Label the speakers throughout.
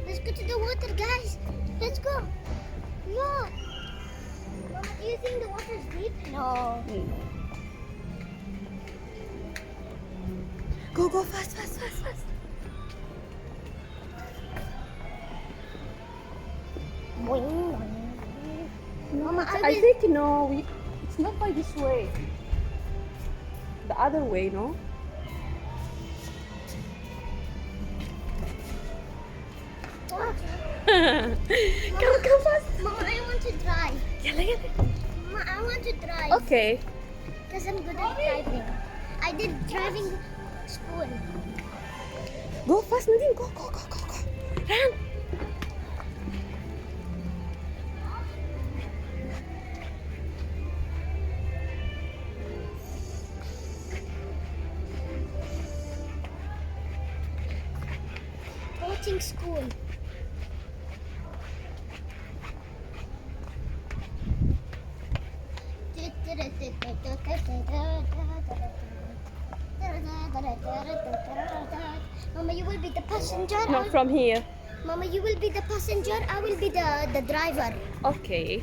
Speaker 1: Let's go to the water, guys. Let's go. Look. Mama, do you think the water's deep? No.
Speaker 2: Go fast.
Speaker 1: Mama,
Speaker 2: I think no, it's not by this way. The other way, no? Come fast.
Speaker 1: Mama, I want to drive.
Speaker 2: Yalla.
Speaker 1: Mama, I want to drive.
Speaker 2: Okay.
Speaker 1: Because I'm good at driving. I did driving school.
Speaker 2: Go fast, Nadine. Go. Run.
Speaker 1: Coaching school. Mama, you will be the passenger.
Speaker 2: Not from here.
Speaker 1: Mama, you will be the passenger. I will be the driver.
Speaker 2: Okay.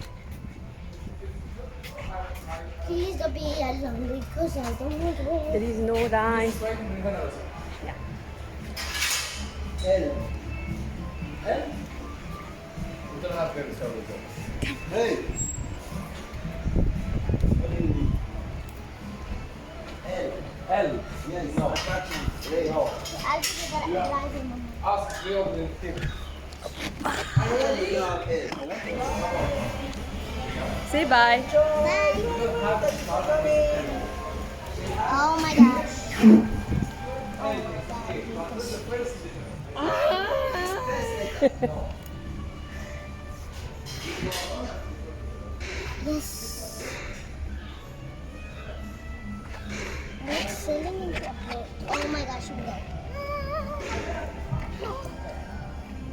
Speaker 1: Please don't be alone because I don't want to.
Speaker 2: There is no rhyme.
Speaker 3: L. Hey. L. Yes. No. Hey, no.
Speaker 1: I'll be the driver, Mama.
Speaker 3: Ask me on the tip.
Speaker 2: Say bye.
Speaker 1: Bye. Oh my gosh. Yes. Like sailing into a boat. Oh my gosh, we go.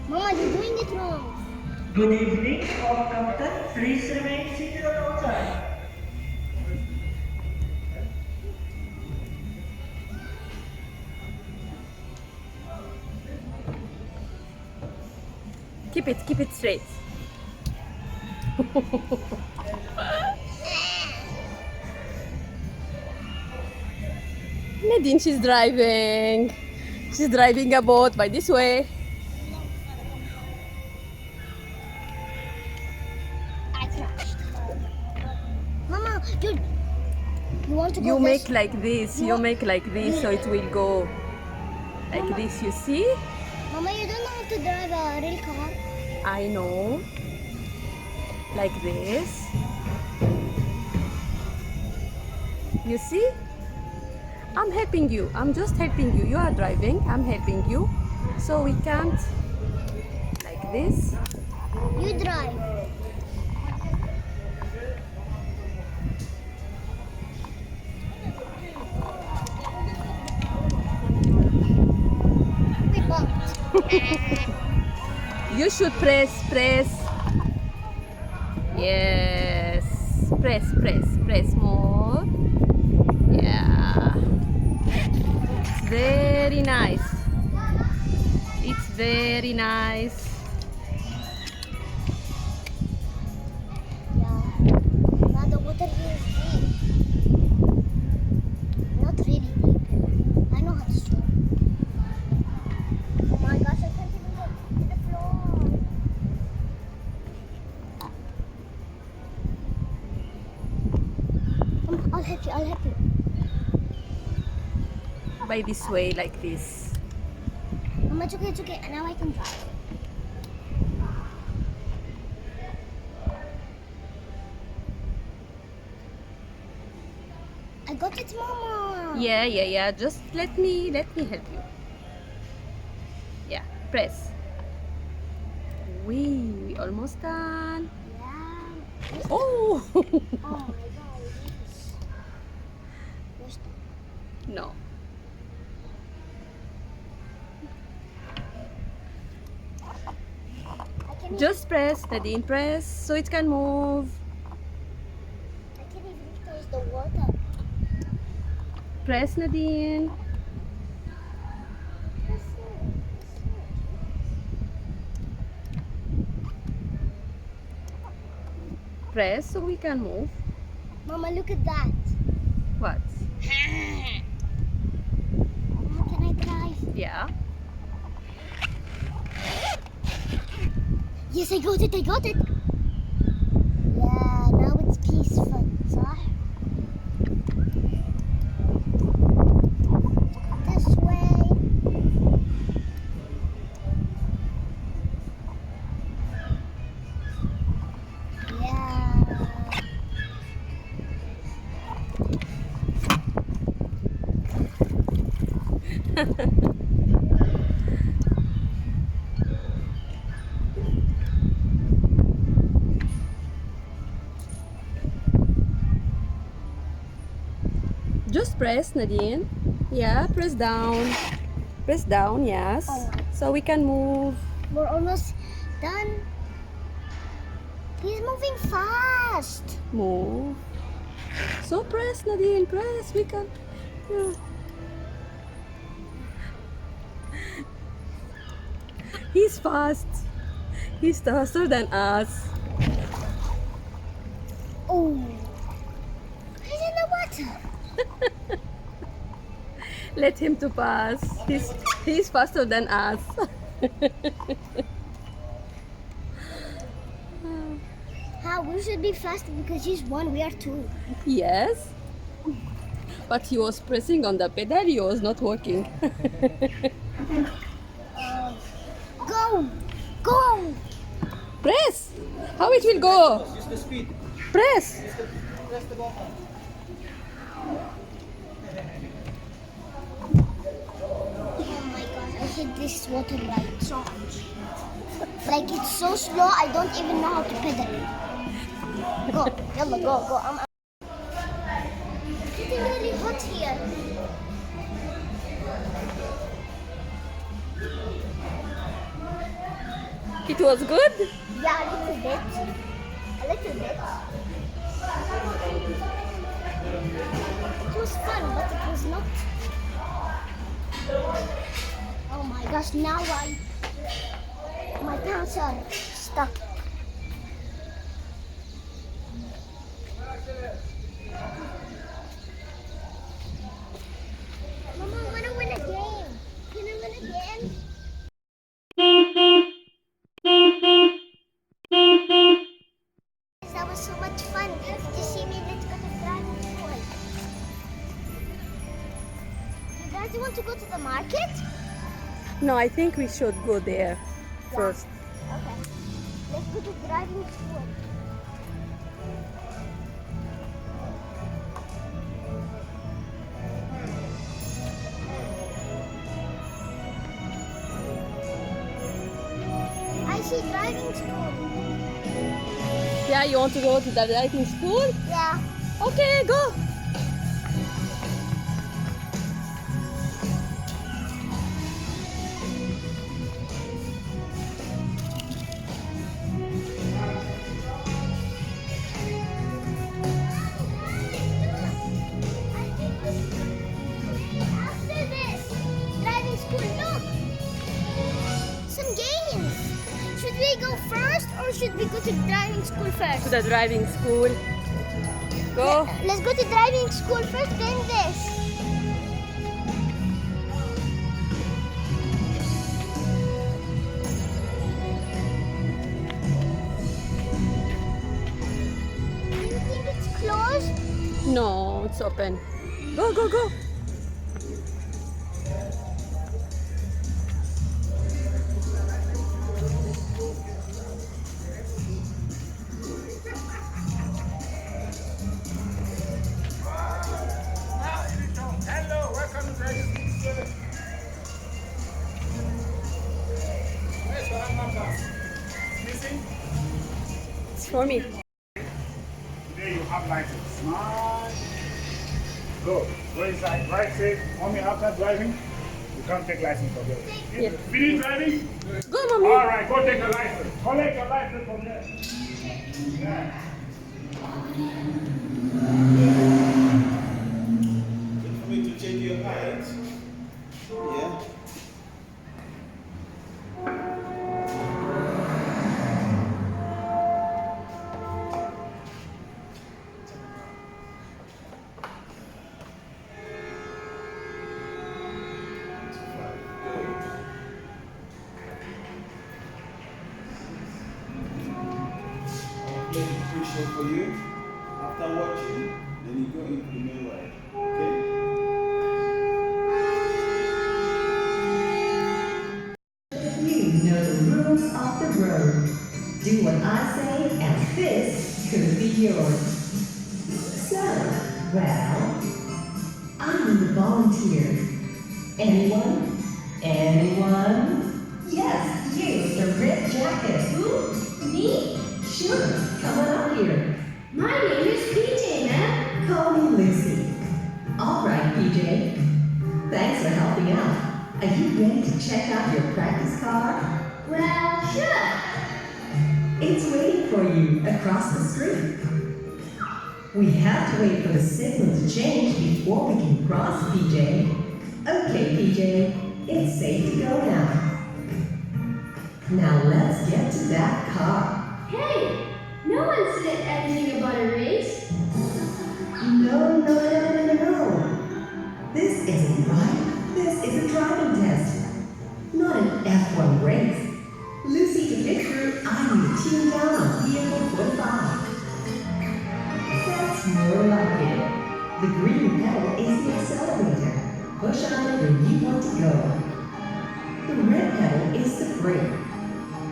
Speaker 1: Mama, you're doing it wrong.
Speaker 4: Good evening, all captain. Please remain seated at all times.
Speaker 2: Keep it straight. Nadine, she's driving. She's driving a boat by this way.
Speaker 1: I crashed. Mama, you want to go
Speaker 2: You
Speaker 1: this?
Speaker 2: make like this. You make like this, so it will go like this. You see?
Speaker 1: Mama, you don't know how to drive a real car.
Speaker 2: I know. Like this. You see? I'm helping you. I'm just helping you. You are driving. I'm helping you. So we can't like this.
Speaker 1: You drive. We bumped.
Speaker 2: You should press. Yes. Press more. Yeah. It's very nice. It's very nice.
Speaker 1: Yeah. Now the water here is deep. Not really deep. I know how to swim. Oh my gosh, I can't even go to the floor. I'll help you.
Speaker 2: By this way, like this.
Speaker 1: Mama, it's okay. Now I can drive. I got it, Mama.
Speaker 2: Yeah. Just let me help you. Yeah, press. We almost done.
Speaker 1: Yeah.
Speaker 2: Oh
Speaker 1: Oh my god, this. Where's the...
Speaker 2: no.
Speaker 1: I can't
Speaker 2: Just press, Nadine, press so it can move.
Speaker 1: I can't even taste the water.
Speaker 2: Press, Nadine.
Speaker 1: That's it.
Speaker 2: Press so we can move.
Speaker 1: Mama, look at that.
Speaker 2: What?
Speaker 1: Mama, can I drive?
Speaker 2: Yeah.
Speaker 1: Yes, I got it. Yeah, now it's peaceful. صح? This way. Yeah.
Speaker 2: Just press, Nadine. Yeah, press down. Press down, yes.
Speaker 1: Oh.
Speaker 2: So we can move.
Speaker 1: We're almost done. He's moving fast.
Speaker 2: Move. So press, Nadine, press. We can. Yeah. He's fast. He's faster than us.
Speaker 1: Oh. He's in the water.
Speaker 2: Let him to pass. He's faster than us.
Speaker 1: How? We should be faster because he's one, we are two.
Speaker 2: Yes. But he was pressing on the pedal, he was not working.
Speaker 1: Go! Go!
Speaker 2: Press! How it will go?
Speaker 3: Use the speed.
Speaker 2: Press!
Speaker 3: Press the button.
Speaker 1: Oh my gosh, I hate this water ride so much. Like it's so slow, I don't even know how to pedal. Go, yalla, go. It's getting really hot here.
Speaker 2: It was good?
Speaker 1: Yeah, a little bit. It was fun, but it was not. Oh my gosh, now my pants are stuck. Mama, I want to win a game. Can I win a game? That was so much fun. Did you see me? Let's go to driving school. You guys want to go to the market?
Speaker 2: No, I think we should go there first.
Speaker 1: Okay. Let's go to driving school. I see driving school.
Speaker 2: Yeah, you want to go to the driving school?
Speaker 1: Yeah.
Speaker 2: Okay, go.
Speaker 1: After this, driving school, look. Some games. Should we go first or should we go to driving school first?
Speaker 2: To the driving school. Go.
Speaker 1: Let's go to driving school first, then this. Do you think it's closed?
Speaker 2: No, it's open. Go, go, go.
Speaker 3: Hello.
Speaker 2: for me.
Speaker 5: Today you have license. Smart. Go. Go inside. Right safe. Mommy, after driving, you can't take license from there.
Speaker 2: Yeah.
Speaker 5: Finish driving?
Speaker 2: Go, mommy.
Speaker 5: All right, go take a license. Collect your license from there. Yeah.
Speaker 3: For me to check your height. Yeah. Make it crucial for you. After watching, then you go into the main ride. Okay?
Speaker 6: You know the rules of the road. Do what I say, and this could be yours. So, well, I need a volunteer. Anyone? Anyone? Yes, you, the red jacket. Who? Me? Sure, come on up here.
Speaker 1: My name is PJ, ma'am.
Speaker 6: Call me Lucy. All right, PJ. Thanks for helping out. Are you ready to check out your practice car?
Speaker 1: Well, sure.
Speaker 6: It's waiting for you across the street. We have to wait for the signal to change before we can cross, PJ. Okay, PJ, it's safe to go now. Now let's get to that car.
Speaker 1: Hey, no one said anything about a race.
Speaker 6: No. This isn't right. This is a driving test, not an F1 race. Lucy, to get through, I need to tune down on vehicle 45. That's more like it. The green pedal is the accelerator. Push on it when you want to go. The red pedal is the brake.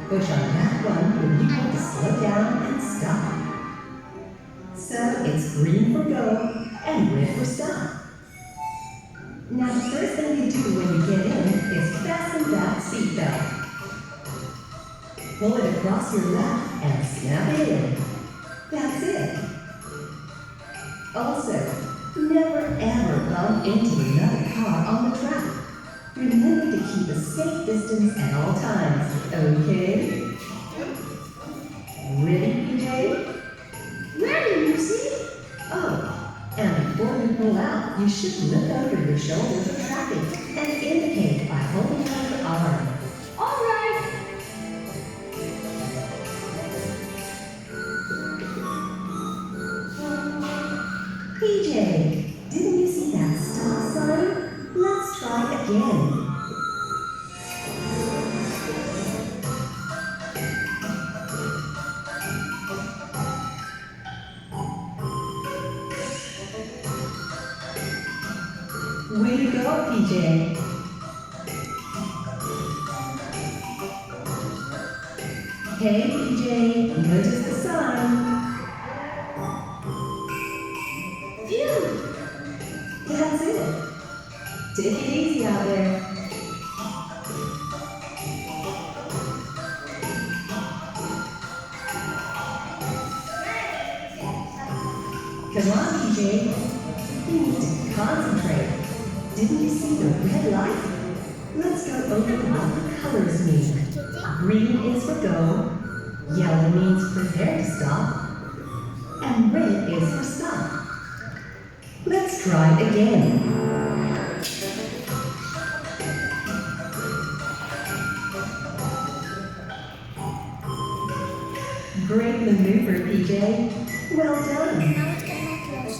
Speaker 6: Push on that one when you want to slow down and stop. So it's green for go and red for stop. Now the first thing you do when you get in is fasten that seatbelt. Pull it across your lap and snap it in. That's it. Also, never ever bump into another car on the track. Remember to keep a safe distance at all times, okay? Ready, PJ?
Speaker 1: Ready, Lucy?
Speaker 6: Oh, and before you pull out, you should look over your shoulder for traffic and indicate by holding out your arm.
Speaker 1: All right.
Speaker 6: PJ, didn't you see that stop sign? Let's try again. Way to go, PJ. Hey, PJ, notice the sign.
Speaker 1: Phew.
Speaker 6: That's it. Take it easy out there. Come on, PJ. You need to concentrate. Didn't you see the red light? Let's go over what the colors mean. Green is for go, yellow means prepare to stop, and red is for stop. Let's try again. Great maneuver, PJ. Well done.
Speaker 1: Now it's gonna close.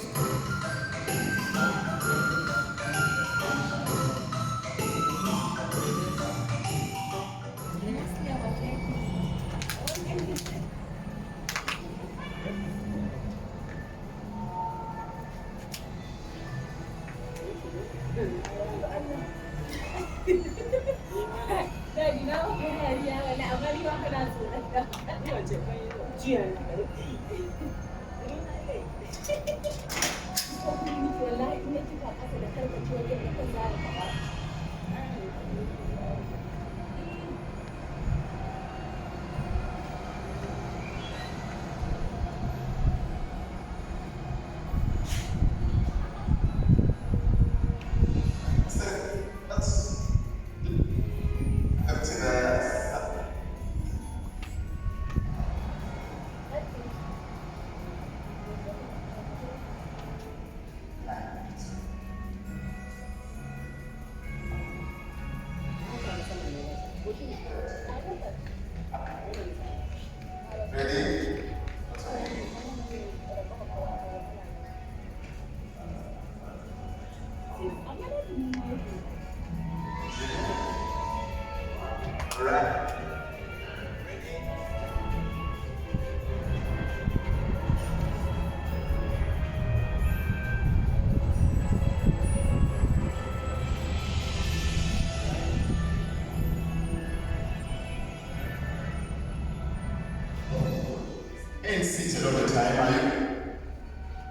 Speaker 7: Ain't seated all the time, are you?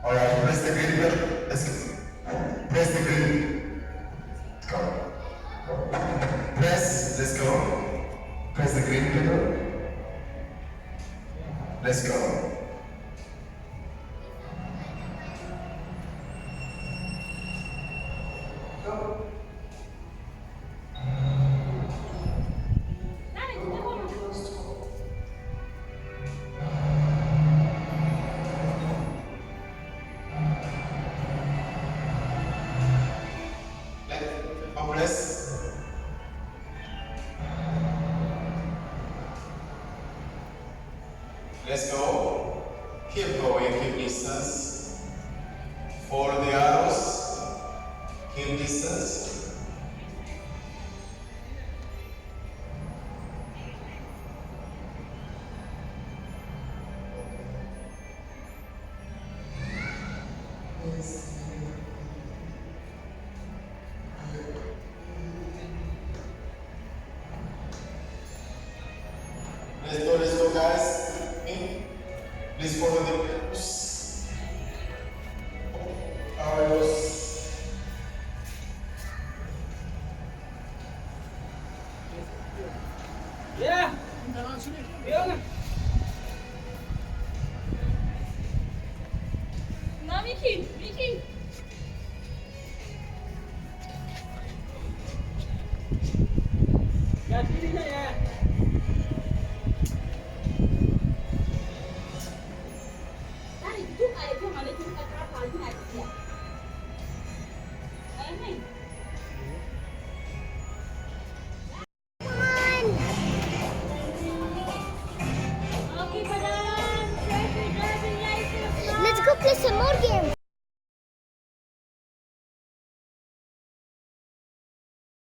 Speaker 7: Alright, press the green button. Let's go. Press the green. Go. Press, let's go. Press the green button. Let's go. Press. Let's go. Keep going, keep distance. Follow the arrows. Keep distance. Let's go, guys. Please follow the arrows. Arrows.
Speaker 8: Yeah. Now, Mickey. Yeah, yeah.
Speaker 1: Let's go play some more games.